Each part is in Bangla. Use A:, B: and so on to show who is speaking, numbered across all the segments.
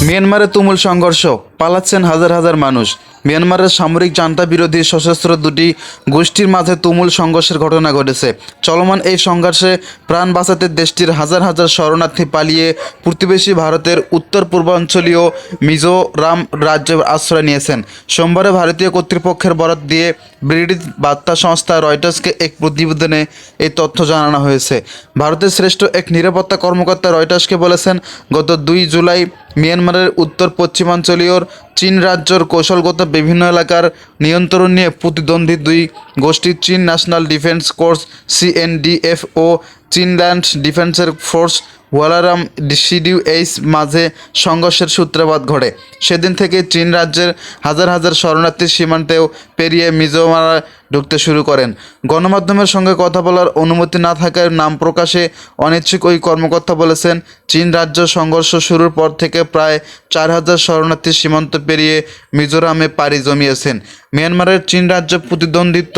A: মিয়ানমারে তুমুল সংঘর্ষ, পালাচ্ছেন হাজার হাজার মানুষ। মিয়ানমারের সামরিক জান্তা বিরোধী সশস্ত্র দুটি গোষ্ঠীর মাঝে তুমুল সংঘর্ষের ঘটনা ঘটেছে। চলমান এই সংঘর্ষে প্রাণ বাঁচাতে দেশটির হাজার হাজার শরণার্থী পালিয়ে প্রতিবেশী ভারতের উত্তর পূর্বাঞ্চলীয় মিজোরাম রাজ্যে আশ্রয় নিয়েছেন। সোমবারে ভারতীয় কর্তৃপক্ষের বরাত দিয়ে ব্রিটিশ বার্তা সংস্থা রয়টার্সকে এক প্রতিবেদনে এই তথ্য জানানো হয়েছে। ভারতের শ্রেষ্ঠ এক নিরাপত্তা কর্মকর্তা রয়টার্সকে বলেছেন, গত 2 জুলাই মিয়ানমারের উত্তর পশ্চিমাঞ্চলীয় চীন রাজ্যের কৌশলগত বিভিন্ন এলাকার নিয়ন্ত্রণ নিয়ে প্রতিদ্বন্দ্বী দুই গোষ্ঠী চীন ন্যাশনাল ডিফেন্স কোর্স CNDF ও চীনল্যান্ড ডিফেন্সের ফোর্স ওয়ালারাম CDUH মাঝে সংঘর্ষের সূত্রপাত ঘটে। সেদিন থেকে চীন রাজ্যের হাজার হাজার শরণার্থী সীমান্তেও পেরিয়ে মিজোরামে ঢুকতে শুরু করেন। গণমাধ্যমের সঙ্গে কথা বলার অনুমতি না থাকায় নাম প্রকাশে অনিচ্ছুক ওই কর্মকর্তা বলেছেন, চীন রাজ্য সংঘর্ষ শুরুর পর থেকে প্রায় 4000 শরণার্থী সীমান্ত পেরিয়ে মিজোরামে পাড়ি জমিয়েছেন। মিয়ানমারের চীন রাজ্য প্রতিদ্বন্দ্বিত্ব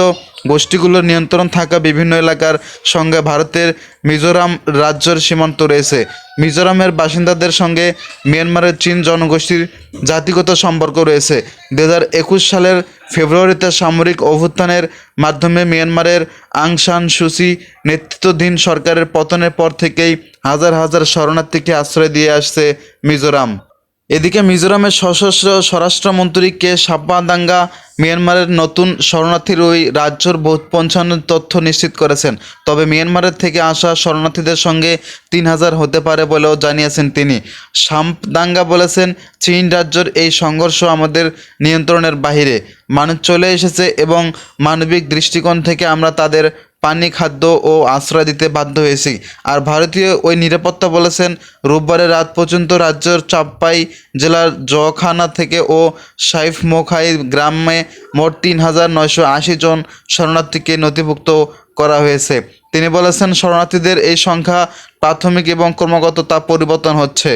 A: গোষ্ঠীগুলোর নিয়ন্ত্রণ থাকা বিভিন্ন এলাকার সঙ্গে ভারতের মিজোরাম রাজ্যের সীমান্ত রয়েছে। মিজোরামের বাসিন্দাদের সঙ্গে মিয়ানমারের চীন জনগোষ্ঠীর জাতিগত সম্পর্ক রয়েছে। 2021 সালের ফেব্রুয়ারিতে সামরিক অভ্যুত্থানের মাধ্যমে মিয়ানমারের আং সান সুচি নেতৃত্বাধীন সরকারের পতনের পর থেকেই হাজার হাজার শরণার্থীকে আশ্রয় দিয়ে আসছে মিজোরাম। এদিকে মিজোরামের সশস্ত্র স্বরাষ্ট্রমন্ত্রী কে সাপমাদাঙ্গা মিয়ানমারের নতুন শরণার্থীর ওই রাজ্যের ভোট পৌঁছানোর তথ্য নিশ্চিত করেছেন। তবে মিয়ানমারের থেকে আসা শরণার্থীদের সঙ্গে 3000 হতে পারে বলেও জানিয়েছেন তিনি। সাপদাঙ্গা বলেছেন, চীন রাজ্যের এই সংঘর্ষ আমাদের নিয়ন্ত্রণের বাইরে। মানুষ চলে এসেছে এবং মানবিক দৃষ্টিকোণ থেকে আমরা তাদের পানি, খাদ্য ও আশ্রয় দিতে বাধ্য হয়েছি। আর ভারতীয় ওই নিরাপত্তা বলেছেন, রোববারের রাত পর্যন্ত রাজ্যের চাপ্পাই জেলার জখানা থেকে ও সাইফমোখাই গ্রামে মোট 3980 জন শরণার্থীকে নথিভুক্ত করা হয়েছে। তিনি বলেছেন, শরণার্থীদের এই সংখ্যা প্রাথমিক এবং ক্রমাগত তা পরিবর্তন হচ্ছে।